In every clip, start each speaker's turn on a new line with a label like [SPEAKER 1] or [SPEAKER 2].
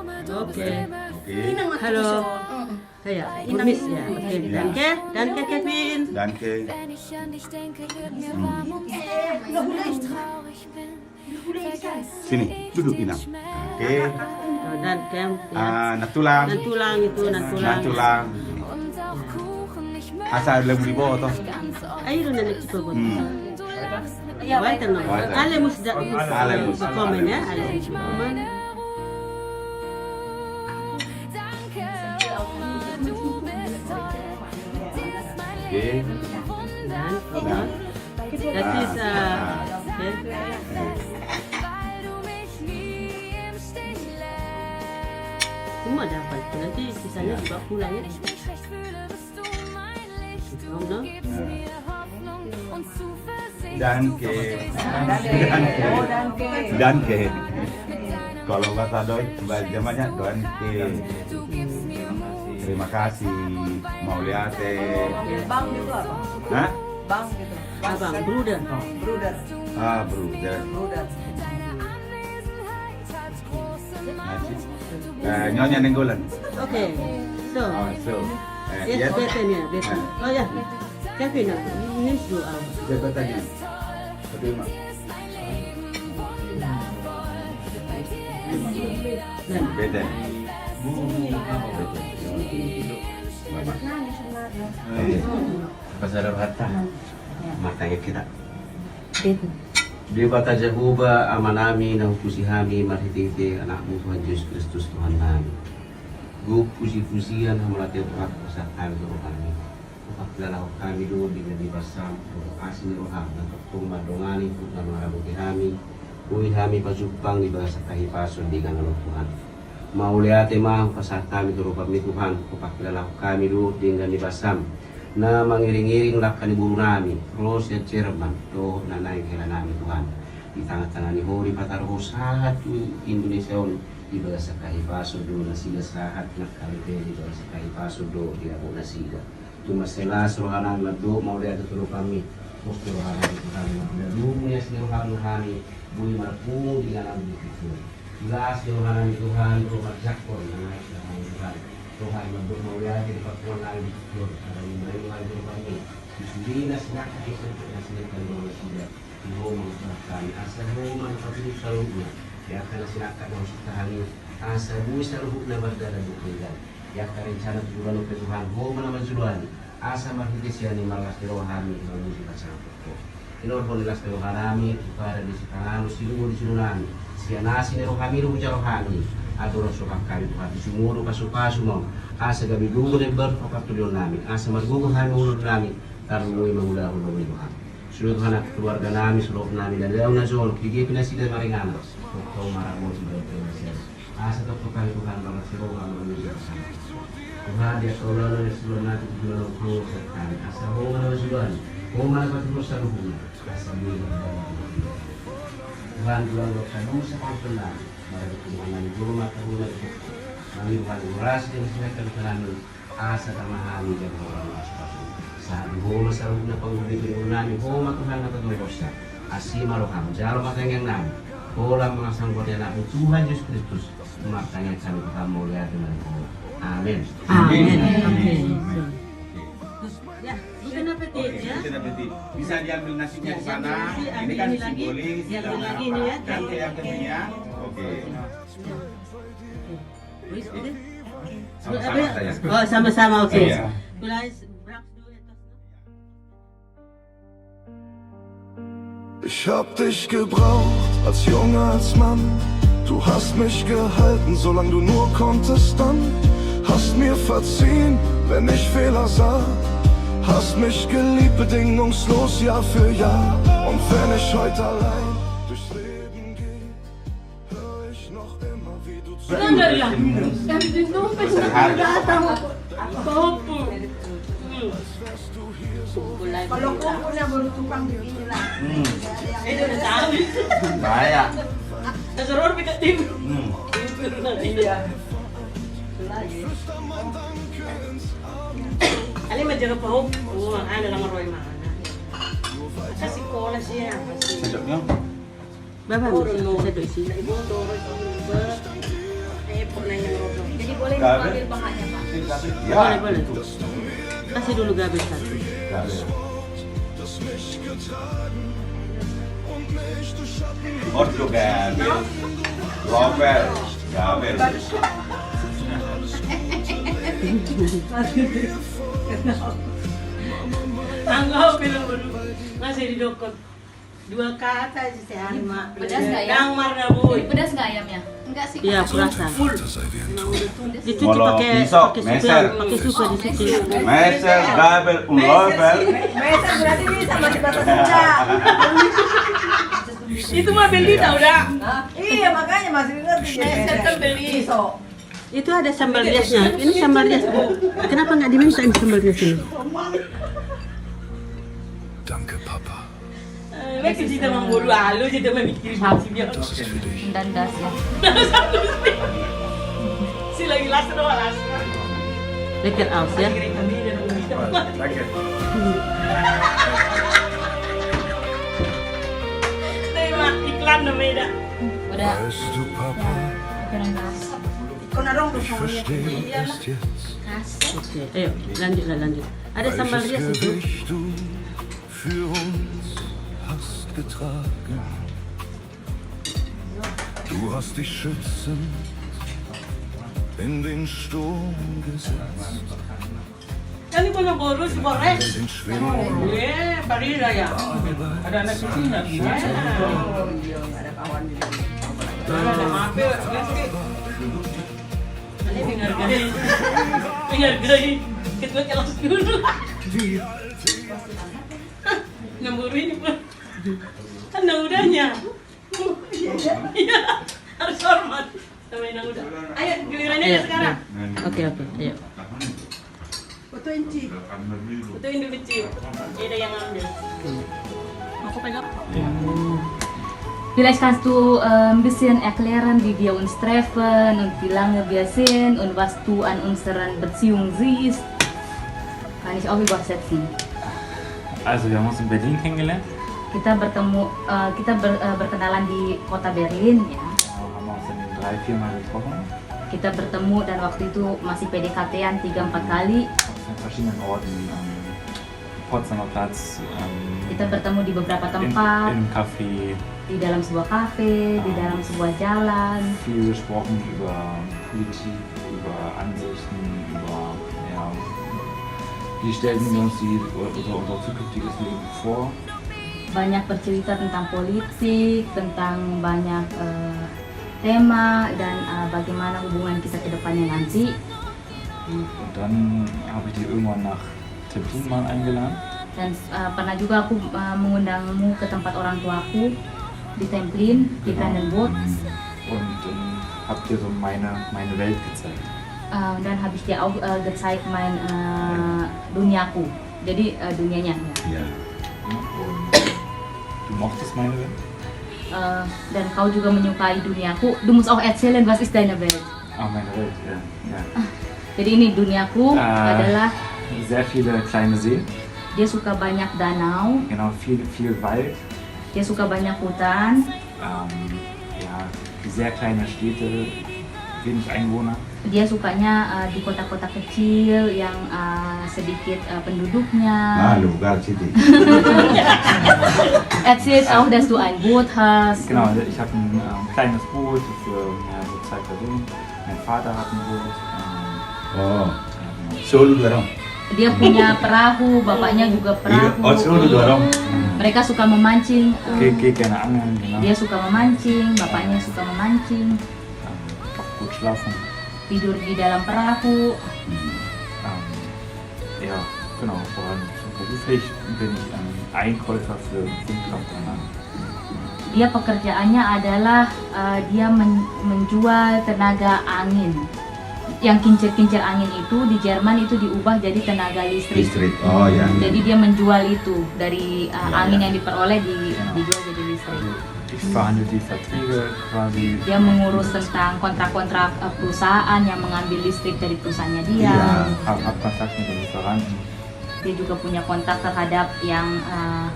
[SPEAKER 1] Oke.
[SPEAKER 2] Oke.
[SPEAKER 1] Halo. Saya Miss ya. Oke. Danke Kevin.
[SPEAKER 2] Danke. Sini, duduk Inang. Oke.
[SPEAKER 1] Danke.
[SPEAKER 2] Natulang.
[SPEAKER 1] Nantulang itu nantulang.
[SPEAKER 2] Natulang. Asal lem di bawah toh.
[SPEAKER 1] Ayo nenek coba. Weiter noch.
[SPEAKER 2] Weiter.
[SPEAKER 1] Alle muss da
[SPEAKER 2] Alle muss.
[SPEAKER 1] bekommen ya. Alle muss bekommen.
[SPEAKER 2] Oke.
[SPEAKER 1] Dan
[SPEAKER 2] Nah.
[SPEAKER 1] das ist okay. Semua dapat. Nanti sisanya juga pulang ya. No?
[SPEAKER 2] Danke. Danke. Kalau bahasa Deutsch zamannya danke. Terima kasih. Mau lihat
[SPEAKER 3] Bang gitu apa?
[SPEAKER 2] Hah?
[SPEAKER 3] Bang gitu.
[SPEAKER 1] Abang, bruder.
[SPEAKER 3] Bruder.
[SPEAKER 2] Bruder.
[SPEAKER 3] Bruder.
[SPEAKER 2] Nyonya Nenggolan.
[SPEAKER 1] Oke. So.
[SPEAKER 2] So.
[SPEAKER 1] Yes, better ya, better. Oh ya. Kevin, ini doa.
[SPEAKER 2] Jabatannya. Bagaimana? Beda.
[SPEAKER 4] Pasal harta matanya kita. Di kata Jehovah amanami na pusihami marhititi anakmu Tuhan Yesus Kristus Tuhan kami. Gue puji-pujian melatih Tuhan pasal kami Tuhan kami. Apabila kami dulu di basam, asli roham dan ketuma dongani Tuhan marabuti kami. Ui kami pasupang di bahasa kahipasun di kanan Tuhan. Mau lihat emang pasal kami turut kami Tuhan. Apabila kami dulu di basam. Na mangiring-iring lakan ibu nami terus ya Jerman tuh nanai kira nami Tuhan di tengah-tengah ni hori pataruh satu Indonesia di bahasa kahipaso do nasiga sahat nak kali di bahasa kahipaso do di abu nasiga cuma selas rohanan lado mau lihat turut kami terus rohanan Tuhan dunia rohanan kami bui marpu di dalam itu jelas rohanan Tuhan rohanan jakor naik dalam Tuhan Tuhan untuk melihat di Papua lagi ada yang lagi kami di dinas nak kita sudah kalau sudah di rumah kami asal rumah tapi selalunya ya karena silakan harus tahani asal bui selalu nabar dalam bukan ya karena rencana tujuan ke Tuhan mau nama jualan asal mahidis yang malas rohani menuju ke sana ini orang jelas rohani kepada di sekarang silu di sunani sianasi rohani rohani adoro soka kami Tuhan sumuru pasu-pasu mau asa gabi gugu neber opatulion nami asa margugu kami ulur nami tarungi mengulah ulur Tuhan seluruh anak keluarga nami seluruh nami dan daun nazon gigi pinasi dan maringana kau marah mau sudah terus asa tetap kami Tuhan banget seluruh kami menuju sana Tuhan dia tolong dan seluruh nanti jual kau kami asa mau mana jualan mau mana patut saluhnya asa Tuhan jual dosa dosa kau tenang mari kumangan guru mata mulai kami bukan uras yang sesuai dengan asa tamahani dan orang aspas saat homa saruna pangudi unani homa Tuhan atau dosa asima roham jalo makanya yang nami pola mengasang kode nabi Tuhan Yesus Kristus makanya kami Tuhan mulia dengan amin
[SPEAKER 1] Amin. Oke. Ya, bukan apa ya?
[SPEAKER 2] Bisa diambil nasinya di sana. Ini kan simbolis.
[SPEAKER 1] Yang lagi nih ya.
[SPEAKER 2] Dan yang kedua. Oke. Sama-sama saya.
[SPEAKER 1] Oh, sama-sama oke.
[SPEAKER 2] Iya.
[SPEAKER 5] Ich hab dich gebraucht, als Junge, als Mann. Du hast mich gehalten, solange du nur konntest dann. Hast mir verziehen, wenn ich Fehler sah. Hast mich geliebt, bedingungslos, Jahr für Jahr. Und wenn ich heute allein durchs Leben gehe, hör ich noch immer, wie du zu
[SPEAKER 3] Kalau ko na baru tukang begini lah.
[SPEAKER 1] Itu udah tahu.
[SPEAKER 2] Bahaya.
[SPEAKER 1] Terus kita tim.
[SPEAKER 3] Iya.
[SPEAKER 1] Ali majaga pahok. Ano lang roy mana. Sa sekolah siya.
[SPEAKER 2] Sejoknya.
[SPEAKER 1] Baba mo sa doy sila. Ibu doro ito. kok nanya ngobrol.
[SPEAKER 6] Jadi boleh
[SPEAKER 2] Gabel.
[SPEAKER 6] dipanggil bapaknya, Pak?
[SPEAKER 2] Ya,
[SPEAKER 1] Boleh.
[SPEAKER 2] itu.
[SPEAKER 1] Kasih dulu Gabel satu.
[SPEAKER 2] Gabel. Ordo Gabel. Robel. Gabel.
[SPEAKER 1] Anggap film dulu. Masih didokot. 2 kata aja sehari mak.
[SPEAKER 6] Pedas nggak ya?
[SPEAKER 1] Yang marna boy.
[SPEAKER 6] Pedas nggak ayamnya? Enggak sih.
[SPEAKER 1] Iya, perasa.
[SPEAKER 5] Full. Sei wir
[SPEAKER 1] Dicuci
[SPEAKER 2] Kalau
[SPEAKER 1] pakai
[SPEAKER 2] pisau,
[SPEAKER 1] pakai
[SPEAKER 2] meser.
[SPEAKER 1] suka, dicuci.
[SPEAKER 2] Meser, Gabel, und Robel.
[SPEAKER 3] Mesa berarti bisa masih bahasa Sunda.
[SPEAKER 1] Itu mah beli tau dah.
[SPEAKER 3] Hah? Iya makanya masih ngerti.
[SPEAKER 1] Mesa kan beli.
[SPEAKER 3] Pisau.
[SPEAKER 1] Itu ada sambal riasnya. Ini sambal rias. Kenapa nggak diminta ini sambal rias ini?
[SPEAKER 5] Danke, Papa.
[SPEAKER 1] Mereka cerita membodoh halu, cerita memikir dia.
[SPEAKER 5] Das ist für dich.
[SPEAKER 6] Dan das ya.
[SPEAKER 1] Si lagi las doang las. Lekker aus ya.
[SPEAKER 2] Danke.
[SPEAKER 1] Terima iklan namanya.
[SPEAKER 6] Udah.
[SPEAKER 5] Weißt du, Papa,
[SPEAKER 6] Kurang das.
[SPEAKER 3] Kau narong tuh
[SPEAKER 5] ich verstehe erst jetzt,
[SPEAKER 6] Kasih.
[SPEAKER 1] Oke, ayo lanjut. Ada sambal rias
[SPEAKER 5] welches
[SPEAKER 1] itu.
[SPEAKER 5] Gewicht du für uns hast getragen. Du hast dich schützend in den Sturm gesetzt,
[SPEAKER 1] Kan ibu nak boros goreng.
[SPEAKER 5] den schweren
[SPEAKER 1] Parila ya. Ada anak cucunya.
[SPEAKER 3] ada kawan di sini.
[SPEAKER 1] Ada apa? Ini dengar gay. Kita kelas dulu. Nombor ini pun. Kan udahnya. Iya. Harus hormat sama yang udah. Ayo gilirannya ya sekarang. Oke, ayo.
[SPEAKER 3] Foto inci.
[SPEAKER 1] Fotoin dulu Cip. Ada yang ambil. Aku pegang.
[SPEAKER 6] Vielleicht kannst du ein bisschen erklären, wie wir uns treffen und wie lange wir sind und was du an unseren Beziehungen siehst. Kann ich auch übersetzen.
[SPEAKER 7] Also wir haben uns in Berlin kennengelernt,
[SPEAKER 6] Kita bertemu, berkenalan di kota Berlin ya.
[SPEAKER 7] haben uns dann 3-4 Mal getroffen,
[SPEAKER 6] Kita bertemu dan waktu itu masih PDKT-an 3-4 kali.
[SPEAKER 7] an verschiedenen Orten, am Potsdamer Platz,
[SPEAKER 6] Kita bertemu di beberapa
[SPEAKER 7] in
[SPEAKER 6] tempat,
[SPEAKER 7] einem Café,
[SPEAKER 6] di dalam sebuah kafe, di dalam sebuah jalan.
[SPEAKER 7] viel gesprochen über Politik, über Ansichten, über wie stellen wir uns unser zukünftiges Leben vor.
[SPEAKER 6] Banyak bercerita tentang politik, tentang banyak tema dan bagaimana hubungan kita ke depannya nanti.
[SPEAKER 7] Und dann habe ich die irgendwann nach Templin mal eingeladen.
[SPEAKER 6] Dan pernah juga aku mengundangmu ke tempat orang tuaku di Templin, di Brandenburg.
[SPEAKER 7] Und habe dir so meine Welt gezeigt.
[SPEAKER 6] Dan habis dia auch gezeigt duniaku. Jadi dunianya. Ya.
[SPEAKER 2] Ya.
[SPEAKER 7] Und du mochtest meine Welt?
[SPEAKER 6] Dan kau juga menyukai duniaku. Du musst auch erzählen, was ist deine Welt?
[SPEAKER 7] Ah, meine Welt, ja.
[SPEAKER 6] Jadi ini duniaku adalah
[SPEAKER 7] Sehr viele kleine Seen,
[SPEAKER 6] dia suka banyak danau,
[SPEAKER 7] genau, viel Wald,
[SPEAKER 6] dia suka banyak hutan,
[SPEAKER 7] sehr kleine Städte, wenig Einwohner.
[SPEAKER 6] dia sukanya di kota-kota kecil yang sedikit penduduknya.
[SPEAKER 2] Malu, City.
[SPEAKER 6] Erzählt auch, dass du ein Boot hast.
[SPEAKER 7] Genau, also ich habe ein kleines Boot für so 2 Personen. Mein Vater hat ein Boot.
[SPEAKER 2] Oh,
[SPEAKER 7] Genau.
[SPEAKER 2] Solo dorong.
[SPEAKER 6] Dia punya perahu, bapaknya juga perahu.
[SPEAKER 2] Oh, Solo dorong.
[SPEAKER 6] Mereka suka memancing.
[SPEAKER 7] Geht gerne angeln, genau.
[SPEAKER 6] Dia suka memancing, bapaknya suka memancing.
[SPEAKER 7] Auch gut schlafen.
[SPEAKER 6] Tidur di dalam perahu.
[SPEAKER 7] Ja, genau, voran beruflich bin ich Einkäufer für Windkraftanlagen.
[SPEAKER 6] Dia pekerjaannya adalah dia menjual tenaga angin. Yang kincir-kincir angin itu di Jerman itu diubah jadi tenaga listrik.
[SPEAKER 2] Listrik. Oh, ya.
[SPEAKER 6] Jadi dia menjual itu dari angin
[SPEAKER 2] ya.
[SPEAKER 6] yang diperoleh dijual jadi listrik.
[SPEAKER 7] Ich verhandle die Verträge quasi.
[SPEAKER 6] Dia mengurus tentang kontrak-kontrak perusahaan yang mengambil listrik dari perusahaannya dia.
[SPEAKER 7] Hab Kontakt mit den Lieferanten.
[SPEAKER 6] Dia juga punya kontak terhadap yang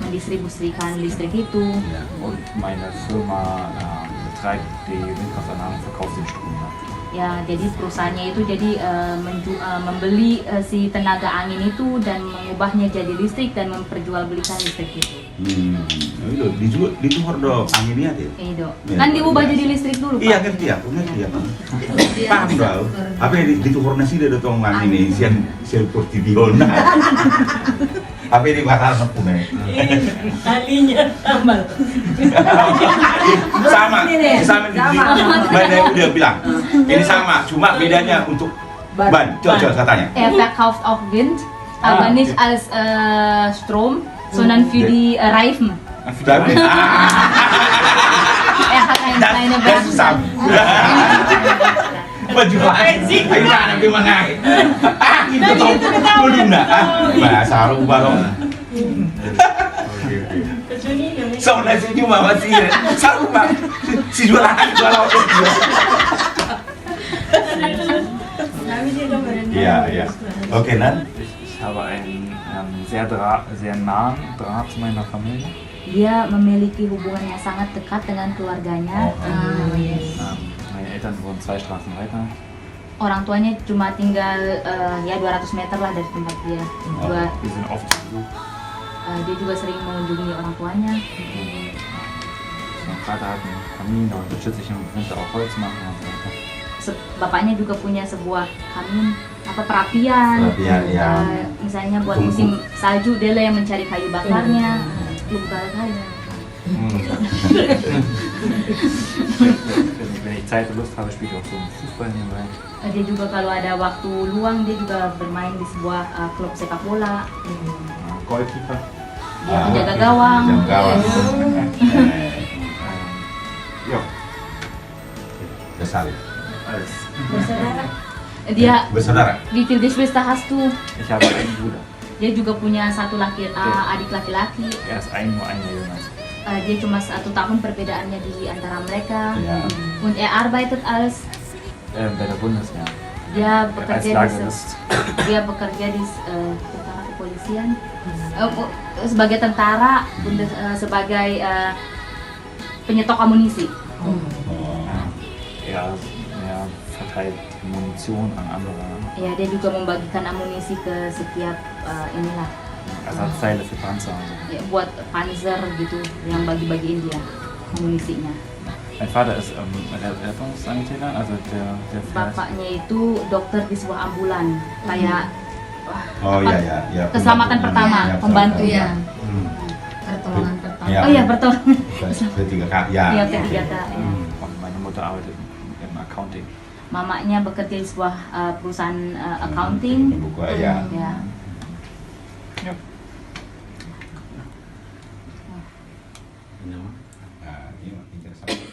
[SPEAKER 6] mendistribusikan listrik itu.
[SPEAKER 7] Und meine Firma betreibt die Windkraftanlagen, verkauft den Strom.
[SPEAKER 6] Ya, jadi perusahaannya itu jadi membeli si tenaga angin itu dan mengubahnya jadi listrik dan memperjualbelikan listrik itu.
[SPEAKER 2] Itu dijual dong anginnya tuh.
[SPEAKER 6] Itu.
[SPEAKER 2] Ya,
[SPEAKER 6] Kan diubah
[SPEAKER 2] ya.
[SPEAKER 6] jadi listrik dulu, Pak.
[SPEAKER 2] Iya ngerti aku. Paham dong. Apa yang ditukar nasi dia datang angin ini sian seperti biona. Apa ini bakal sempurna?
[SPEAKER 1] Talinya tambal.
[SPEAKER 2] Sama mana udah bilang ini sama, cuma bedanya untuk ban. Coba katanya.
[SPEAKER 6] Er verkauft auch Wind, aber nicht als Strom, sondern für die Reifen. Er hat eine kleine
[SPEAKER 2] Das ist sama. Baju bensin. Ayo mana gimana? Itu tuh belum bahasa Arab balong. Soalnya sih cuma masih sama si jualan balong. Ja. Okay, Nan.
[SPEAKER 7] Ich habe einen sehr nahen Draht zu meiner Familie.
[SPEAKER 6] Dia memiliki hubungan yang sangat dekat dengan keluarganya.
[SPEAKER 7] Meine Eltern wohnen 2 Straßen weiter.
[SPEAKER 6] Orang tuanya cuma tinggal ya 200 meter lah dari tempat dia.
[SPEAKER 7] Wir sind oft zu Besuch.
[SPEAKER 6] Dia juga sering mengunjungi orang tuanya.
[SPEAKER 7] Mein Vater hat einen Kamin, da unterstütze ich ihn im Winter auch Holz machen und so weiter.
[SPEAKER 6] Bapaknya juga punya sebuah kamin perapian.
[SPEAKER 2] Ya.
[SPEAKER 6] Misalnya buat musim salju dia lah yang mencari kayu bakarnya.
[SPEAKER 7] Wenn ich Zeit und Lust habe, spiele ich auch so Fußball nebenbei.
[SPEAKER 6] Dia juga kalau ada waktu luang dia juga bermain di sebuah klub sepak bola.
[SPEAKER 7] Goalkeeper.
[SPEAKER 6] Dia menjaga gawang.
[SPEAKER 7] Ja,
[SPEAKER 2] Besar.
[SPEAKER 7] alles.
[SPEAKER 6] Dia
[SPEAKER 2] Bersaudara.
[SPEAKER 6] wie viele Geschwister hast du?
[SPEAKER 7] Ich habe einen Bruder.
[SPEAKER 6] Dia juga punya adik laki-laki.
[SPEAKER 7] Er ist nur ein Jahr jünger als ich.
[SPEAKER 6] Dia cuma 1 tahun perbedaannya di antara mereka.
[SPEAKER 2] Ja.
[SPEAKER 6] Und er arbeitet als
[SPEAKER 7] Bei der Bundeswehr.
[SPEAKER 6] dia
[SPEAKER 7] Als
[SPEAKER 6] bekerja di
[SPEAKER 7] Lagerist.
[SPEAKER 6] tentara kepolisian. Sebagai tentara, sebagai penyetok amunisi.
[SPEAKER 7] Er verteilt Munition an andere.
[SPEAKER 6] Ya, dia juga membagikan amunisi ke setiap inilah
[SPEAKER 7] Ersatzteile für Panzer und so.
[SPEAKER 6] ya, buat panzer gitu yang bagi-bagiin dia amunisinya.
[SPEAKER 7] Mein Vater ist Rettungssanitäter, also der fährt.
[SPEAKER 6] Bapaknya itu dokter di sebuah ambulan, kayak
[SPEAKER 2] Oh iya.
[SPEAKER 6] keselamatan pertama, pembantu ya.
[SPEAKER 3] Pertolongan pertama.
[SPEAKER 2] Ya.
[SPEAKER 6] Oh iya, pertolongan.
[SPEAKER 2] Ketiga kak. Ya.
[SPEAKER 6] Iya, ketiga kak.
[SPEAKER 7] Und meine Mutter arbeitet im Accounting.
[SPEAKER 6] Mamanya bekerja di sebuah perusahaan accounting.
[SPEAKER 2] Buku ya.
[SPEAKER 6] Ya.
[SPEAKER 7] Ja.
[SPEAKER 2] Nah, ini interesting.